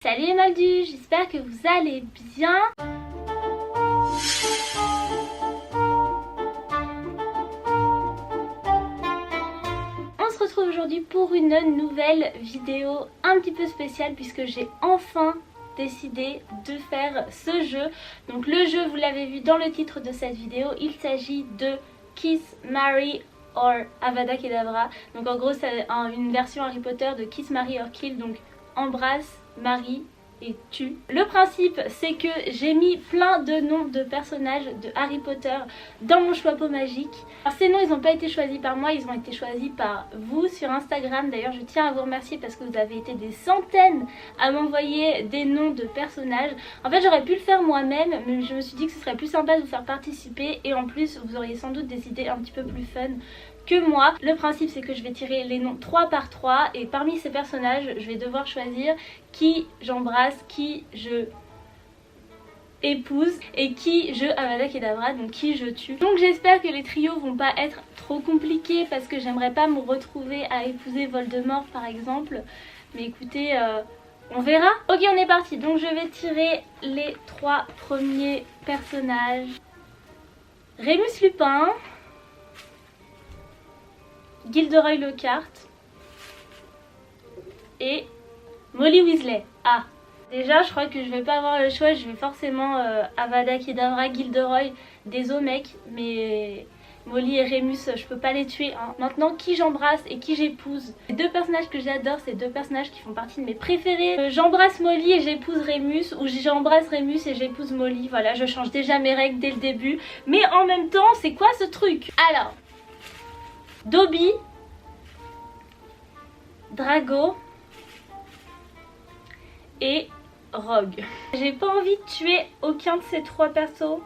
Salut les moldus, j'espère que vous allez bien. On se retrouve aujourd'hui pour une nouvelle vidéo un petit peu spéciale puisque j'ai enfin décidé de faire ce jeu. Donc le jeu, vous l'avez vu dans le titre de cette vidéo, il s'agit de Kiss, Marry or Avada Kedavra. Donc en gros c'est une version Harry Potter de Kiss, Marry or Kill, donc embrasse, marie et tue. Le principe c'est que j'ai mis plein de noms de personnages de Harry Potter dans mon choix pot magique. Alors ces noms ils n'ont pas été choisis par moi, ils ont été choisis par vous sur Instagram. D'ailleurs je tiens à vous remercier parce que vous avez été des centaines à m'envoyer des noms de personnages. En fait j'aurais pu le faire moi-même mais je me suis dit que ce serait plus sympa de vous faire participer et en plus vous auriez sans doute des idées un petit peu plus fun que moi. Le principe c'est que je vais tirer les noms 3 par 3 et parmi ces personnages je vais devoir choisir qui j'embrasse, qui je épouse et qui je Avada Kedavra, donc qui je tue. Donc j'espère que les trios vont pas être trop compliqués parce que j'aimerais pas me retrouver à épouser Voldemort par exemple. Mais écoutez, on verra. Ok, on est parti, donc je vais tirer les 3 premiers personnages. Rémus Lupin, Gilderoy Lockhart et Molly Weasley. Ah, déjà je crois que je vais pas avoir le choix, je vais forcément Avada Kedavra, Gilderoy. Désolé mec, mais Molly et Rémus je peux pas les tuer hein. Maintenant qui j'embrasse et qui j'épouse. Les deux personnages que j'adore, c'est deux personnages qui font partie de mes préférés. J'embrasse Molly et j'épouse Rémus, ou j'embrasse Rémus et j'épouse Molly. Voilà, je change déjà mes règles dès le début. Mais en même temps, c'est quoi ce truc? Alors, Dobby, Drago et Rogue. J'ai pas envie de tuer aucun de ces 3 persos,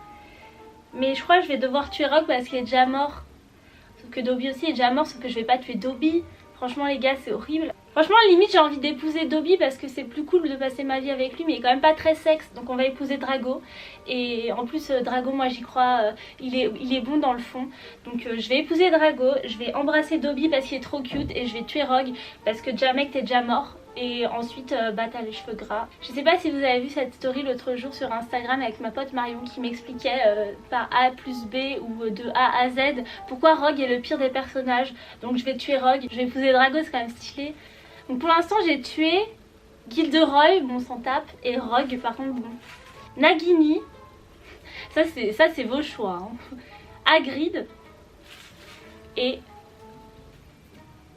mais je crois que je vais devoir tuer Rogue parce qu'il est déjà mort. Sauf que Dobby aussi est déjà mort, sauf que je vais pas tuer Dobby. Franchement les gars c'est horrible. Franchement limite j'ai envie d'épouser Dobby parce que c'est plus cool de passer ma vie avec lui, mais il est quand même pas très sexe, donc on va épouser Drago. Et en plus Drago moi j'y crois, il est bon dans le fond. Donc je vais épouser Drago, je vais embrasser Dobby parce qu'il est trop cute et je vais tuer Rogue parce que déjà mec t'es déjà mort. Et ensuite bah t'as les cheveux gras. Je sais pas si vous avez vu cette story l'autre jour sur Instagram avec ma pote Marion qui m'expliquait par A plus B ou de A à Z pourquoi Rogue est le pire des personnages. Donc je vais tuer Rogue, je vais épouser Drago, c'est quand même stylé. Donc pour l'instant j'ai tué Gilderoy, bon on s'en tape, et Rogue par contre bon. Nagini, ça c'est vos choix hein. Hagrid et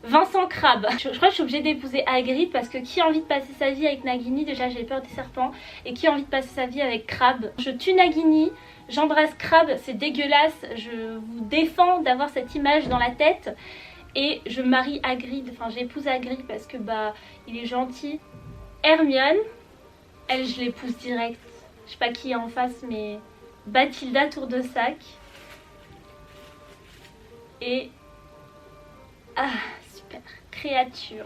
Vincent Crabbe. Je crois que je suis obligée d'épouser Hagrid parce que qui a envie de passer sa vie avec Nagini? Déjà j'ai peur des serpents. Et qui a envie de passer sa vie avec Crabbe? Je tue Nagini, j'embrasse Crabbe, c'est dégueulasse. Je vous défends d'avoir cette image dans la tête. Et je marie Hagrid, enfin j'épouse Hagrid parce que bah il est gentil. Hermione, elle je l'épouse direct. Je sais pas qui est en face mais Bathilda Tour-de-Sac. Et... ah super, créature.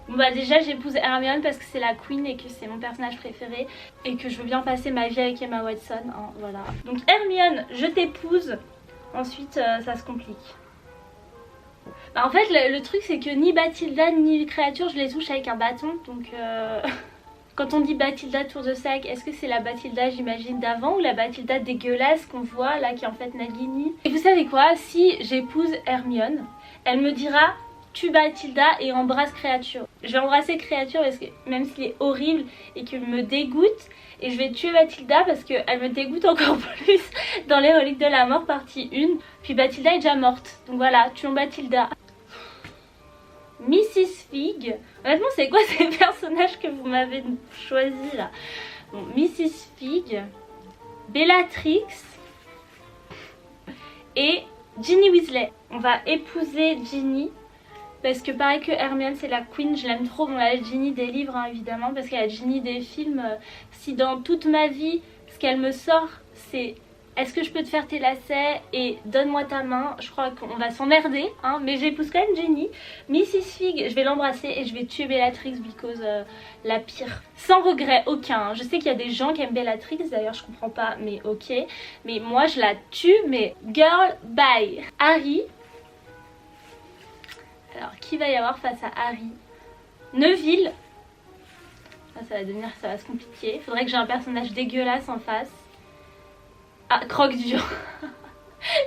Bon bah déjà j'épouse Hermione parce que c'est la queen et que c'est mon personnage préféré et que je veux bien passer ma vie avec Emma Watson hein, voilà. Donc Hermione je t'épouse. Ensuite ça se complique. Bah en fait le truc c'est que ni Bathilda ni créature je les touche avec un bâton. Donc quand on dit Bathilda Tour-de-Sac, est-ce que c'est la Bathilda j'imagine d'avant ou la Bathilda dégueulasse qu'on voit là qui est en fait Nagini? Et vous savez quoi, si j'épouse Hermione, elle me dira tue Bathilda et embrasse créature. Je vais embrasser créature parce que même s'il est horrible et qu'il me dégoûte, et je vais tuer Bathilda parce qu'elle me dégoûte encore plus dans les reliques de la mort partie 1. Puis Bathilda est déjà morte, donc voilà, tuons Bathilda. Mrs Fig, honnêtement c'est quoi ces personnages que vous m'avez choisis là? Bon, Mrs Fig, Bellatrix et Ginny Weasley. On va épouser Ginny parce que pareil que Hermione c'est la queen, je l'aime trop. Bon la Ginny des livres hein, évidemment parce qu'il y a la Ginny des films. Si dans toute ma vie ce qu'elle me sort c'est est-ce que je peux te faire tes lacets et donne-moi ta main, je crois qu'on va s'emmerder hein, mais j'épouse quand même Ginny. Mrs Fig je vais l'embrasser et je vais tuer Bellatrix because la pire. Sans regret aucun, je sais qu'il y a des gens qui aiment Bellatrix d'ailleurs je comprends pas mais ok. Mais moi je la tue mais girl bye. Harry. Alors qui va y avoir face à Harry? Neville, Là, ça va se compliquer. Faudrait que j'ai un personnage dégueulasse en face. Ah, croque-dur.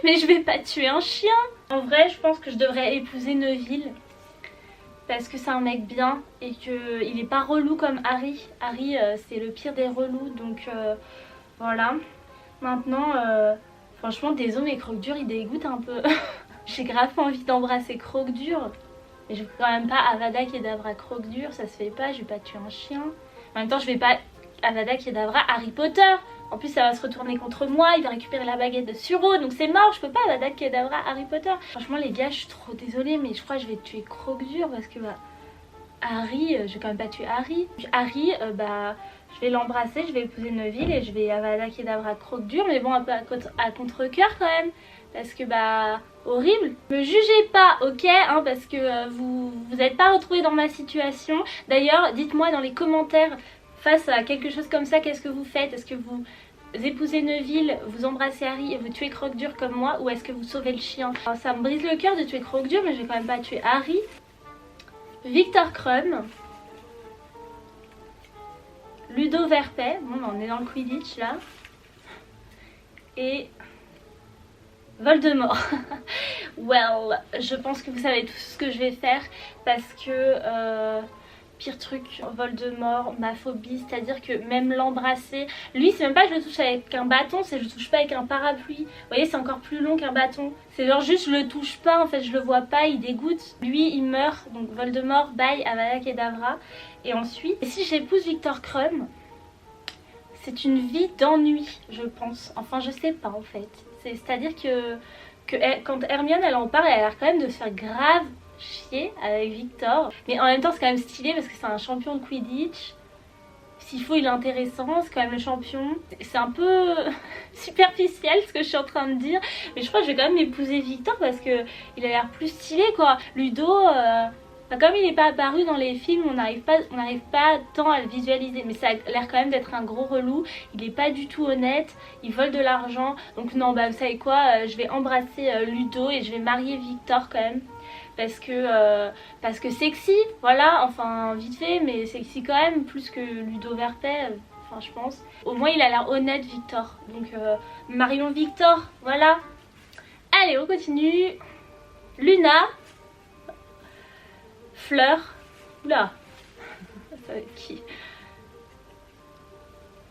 Mais je vais pas tuer un chien. En vrai, je pense que je devrais épouser Neville. Parce que c'est un mec bien et qu'il est pas relou comme Harry. Harry, c'est le pire des relous, donc voilà. Maintenant, franchement, désolé, mais Croque-Dur, il dégoûte un peu. J'ai grave envie d'embrasser Croque-Dur. Mais je veux quand même pas Avada Kedavra Croque-Dur, ça se fait pas, je vais pas tuer un chien. En même temps, je vais pas Avada Kedavra Harry Potter. En plus, ça va se retourner contre moi, il va récupérer la baguette de Suro, donc c'est mort, je peux pas Avada Kedavra Harry Potter. Franchement, les gars, je suis trop désolée, mais je crois que je vais tuer Croque-Dur parce que Harry, je vais quand même pas tuer Harry. Harry, je vais l'embrasser, je vais épouser Neville et je vais Avada Kedavra Croque-Dur, mais bon, un peu à contre-cœur quand même. Parce que horrible. Me jugez pas, ok, hein, parce que vous n'êtes pas retrouvés dans ma situation. D'ailleurs, dites-moi dans les commentaires, face à quelque chose comme ça, qu'est-ce que vous faites? Est-ce que vous épousez Neville, vous embrassez Harry et vous tuez Croque-Dur comme moi, ou est-ce que vous sauvez le chien? Alors, ça me brise le cœur de tuer Croque-Dur, mais je vais quand même pas tuer Harry. Victor Crumb. Ludo Verpet, bon on est dans le Quidditch là. Et Voldemort. Well, je pense que vous savez tout ce que je vais faire parce que pire truc, Voldemort, ma phobie, c'est-à-dire que même l'embrasser, lui c'est même pas je le touche avec un bâton, c'est je le touche pas avec un parapluie. Vous voyez, c'est encore plus long qu'un bâton. C'est genre juste je le touche pas, en fait je le vois pas, il dégoûte. Lui il meurt, donc Voldemort, bye, Avada Kedavra. Et ensuite, si j'épouse Victor Crumb, c'est une vie d'ennui, je pense. Enfin, je sais pas en fait. C'est-à-dire que quand Hermione elle en parle, elle a l'air quand même de se faire grave chier avec Victor. Mais en même temps, c'est quand même stylé parce que c'est un champion de Quidditch. S'il faut, il est intéressant, c'est quand même le champion. C'est un peu superficiel ce que je suis en train de dire. Mais je crois que je vais quand même épouser Victor parce que il a l'air plus stylé quoi. Ludo... comme il n'est pas apparu dans les films, on n'arrive pas tant à le visualiser. Mais ça a l'air quand même d'être un gros relou. Il n'est pas du tout honnête. Il vole de l'argent. Donc non, vous savez quoi, je vais embrasser Ludo et je vais marier Victor quand même. Parce que sexy, voilà, enfin vite fait, mais sexy quand même, plus que Ludo Verpet, enfin je pense. Au moins il a l'air honnête Victor. Donc marions Victor, voilà. Allez, on continue. Luna. Fleur. Oula. Ça va être qui?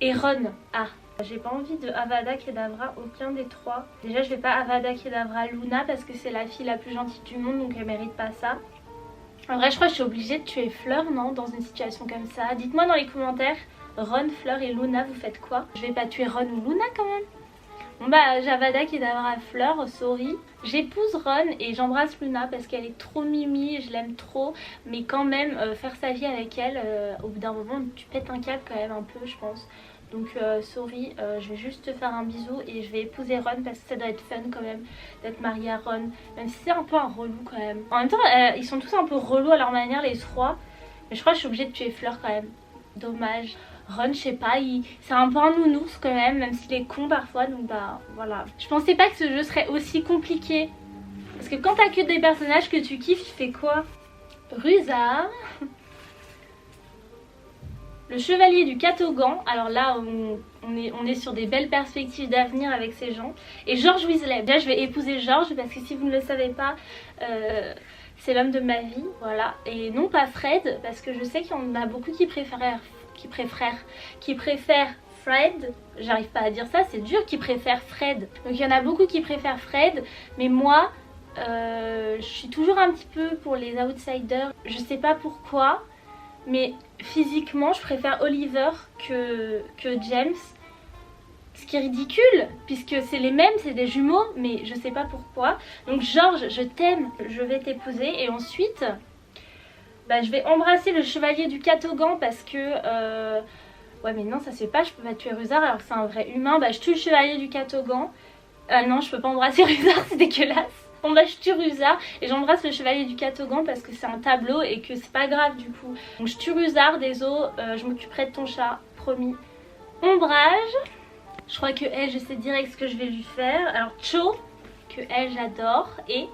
Et Ron. Ah. J'ai pas envie de Avada Kedavra aucun des trois. Déjà je vais pas Avada Kedavra Luna parce que c'est la fille la plus gentille du monde, donc elle mérite pas ça. En vrai je crois que je suis obligée de tuer Fleur, non, dans une situation comme ça. Dites-moi dans les commentaires, Ron, Fleur et Luna vous faites quoi? Je vais pas tuer Ron ou Luna quand même. Bon Avada Kedavra Fleur, sorry. J'épouse Ron et j'embrasse Luna parce qu'elle est trop mimi, je l'aime trop. Mais quand même, faire sa vie avec elle, au bout d'un moment, tu pètes un câble quand même un peu, je pense. Donc sorry, je vais juste te faire un bisou et je vais épouser Ron parce que ça doit être fun quand même d'être mariée à Ron. Même si c'est un peu un relou quand même. En même temps, ils sont tous un peu relous à leur manière les trois. Mais je crois que je suis obligée de tuer Fleur quand même. Dommage. Ron, je sais pas, c'est un peu un nounours quand même s'il est con parfois, donc voilà. Je pensais pas que ce jeu serait aussi compliqué. Parce que quand t'as que des personnages que tu kiffes, tu fais quoi? Rusard. Le chevalier du Catogan. Alors là, on est sur des belles perspectives d'avenir avec ces gens. Et George Weasley. Déjà, je vais épouser George parce que si vous ne le savez pas... c'est l'homme de ma vie, voilà. Et non pas Fred, parce que je sais qu'il y en a beaucoup qui préfèrent Fred, j'arrive pas à dire ça, c'est dur, qui préfèrent Fred. Donc il y en a beaucoup qui préfèrent Fred, mais moi, je suis toujours un petit peu pour les outsiders. Je sais pas pourquoi, mais physiquement, je préfère Oliver que James. Ce qui est ridicule, puisque c'est les mêmes, c'est des jumeaux, mais je sais pas pourquoi. Donc George, je t'aime, je vais t'épouser. Et ensuite, je vais embrasser le chevalier du Catogan parce que... Ouais mais non, ça se fait pas, je peux pas tuer Rusard alors que c'est un vrai humain. Je tue le chevalier du Catogan. Non, je peux pas embrasser Rusard, c'est dégueulasse. Bon je tue Rusard et j'embrasse le chevalier du Catogan parce que c'est un tableau et que c'est pas grave du coup. Donc je tue Rusard, désolé, je m'occuperai de ton chat, promis. Ombrage. Je crois que elle, je sais direct ce que je vais lui faire. Alors Cho, que elle j'adore. Et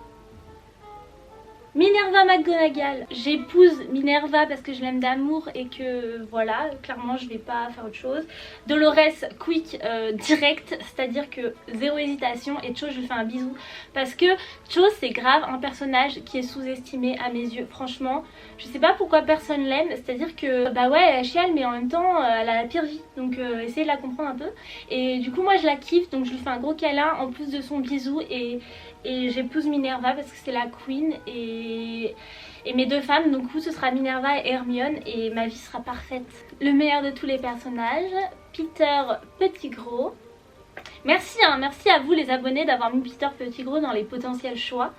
Minerva McGonagall, j'épouse Minerva parce que je l'aime d'amour et que voilà, clairement je vais pas faire autre chose. Dolores, quick, direct, c'est-à-dire que zéro hésitation, et Cho je lui fais un bisou parce que Cho c'est grave un personnage qui est sous-estimé à mes yeux, franchement. Je sais pas pourquoi personne l'aime, c'est-à-dire que bah ouais elle chiale mais en même temps elle a la pire vie, donc essayez de la comprendre un peu. Et du coup moi je la kiffe, donc je lui fais un gros câlin en plus de son bisou et j'épouse Minerva parce que c'est la queen et mes deux femmes, donc ce sera Minerva et Hermione et ma vie sera parfaite. Le meilleur de tous les personnages, Peter Pettigrew. Merci merci à vous les abonnés d'avoir mis Peter Pettigrew dans les potentiels choix.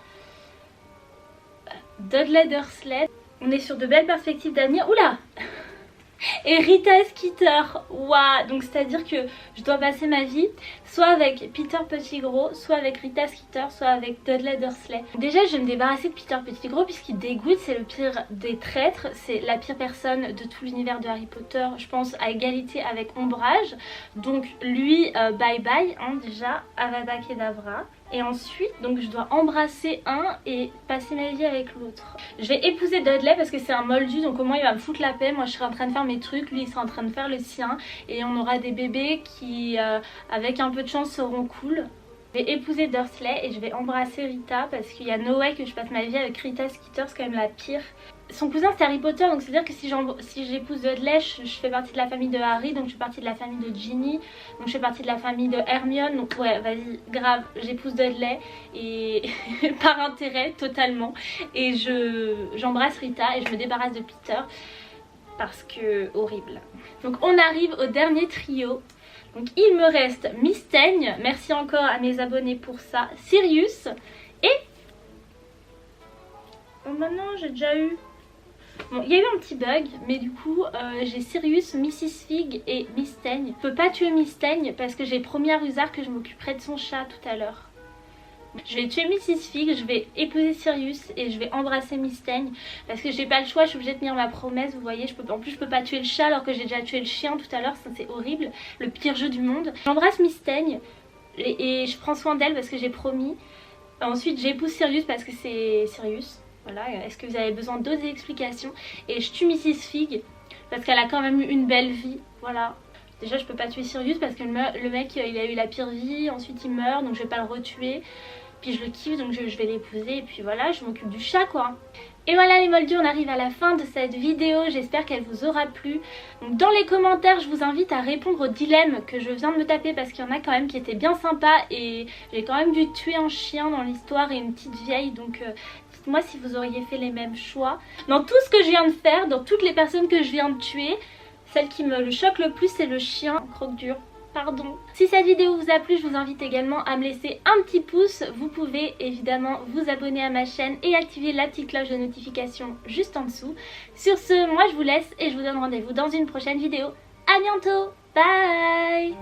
Dudley Dursley, on est sur de belles perspectives d'avenir. Oula et Rita Skeeter, waouh. Donc c'est à dire que je dois passer ma vie soit avec Peter Pettigrew, soit avec Rita Skeeter, soit avec Dudley Dursley. Déjà je vais me débarrasser de Peter Pettigrew puisqu'il dégoûte, c'est le pire des traîtres, c'est la pire personne de tout l'univers de Harry Potter, je pense à égalité avec Ombrage. Donc lui bye bye déjà, Avada Kedavra. Et ensuite, donc je dois embrasser un et passer ma vie avec l'autre. Je vais épouser Dudley parce que c'est un moldu, donc au moins il va me foutre la paix. Moi je serai en train de faire mes trucs, lui il sera en train de faire le sien. Et on aura des bébés qui, avec un peu de chance, seront cool. Je vais épouser Dursley et je vais embrasser Rita parce qu'il y a no way que je passe ma vie avec Rita Skeeter, c'est quand même la pire. Son cousin c'est Harry Potter, donc c'est à dire que si j'épouse Dudley, je fais partie de la famille de Harry, donc je fais partie de la famille de Ginny, donc je fais partie de la famille de Hermione, donc ouais vas-y grave j'épouse Dudley et par intérêt totalement, et j'embrasse Rita et je me débarrasse de Peter parce que horrible. Donc on arrive au dernier trio. Donc il me reste Miss Teigne, merci encore à mes abonnés pour ça, Sirius et... Oh bah non j'ai déjà eu... Bon il y a eu un petit bug mais du coup j'ai Sirius, Mrs Fig et Miss Teigne. Je peux pas tuer Miss Teigne parce que j'ai promis à Rusard que je m'occuperai de son chat tout à l'heure. Je vais tuer Mrs Fig, je vais épouser Sirius et je vais embrasser Miss Teigne parce que j'ai pas le choix, je suis obligée de tenir ma promesse, vous voyez. En plus je peux pas tuer le chat alors que j'ai déjà tué le chien tout à l'heure, ça c'est horrible, le pire jeu du monde. J'embrasse Miss Teigne et je prends soin d'elle parce que j'ai promis. Ensuite j'épouse Sirius parce que c'est Sirius, voilà. Est-ce que vous avez besoin d'autres explications? Et je tue Mrs Fig parce qu'elle a quand même eu une belle vie, voilà. Déjà je peux pas tuer Sirius parce que le mec il a eu la pire vie, ensuite il meurt donc je vais pas le retuer. Puis je le kiffe donc je vais l'épouser et puis voilà je m'occupe du chat quoi. Et voilà les moldus, on arrive à la fin de cette vidéo, j'espère qu'elle vous aura plu. Donc dans les commentaires je vous invite à répondre au dilemme que je viens de me taper parce qu'il y en a quand même qui étaient bien sympas et j'ai quand même dû tuer un chien dans l'histoire et une petite vieille, donc dites-moi si vous auriez fait les mêmes choix. Dans tout ce que je viens de faire, dans toutes les personnes que je viens de tuer, celle qui me choque le plus c'est le chien croque-dur. Pardon. Si cette vidéo vous a plu, je vous invite également à me laisser un petit pouce. Vous pouvez évidemment vous abonner à ma chaîne et activer la petite cloche de notification juste en dessous. Sur ce, moi je vous laisse et je vous donne rendez-vous dans une prochaine vidéo. À bientôt. Bye.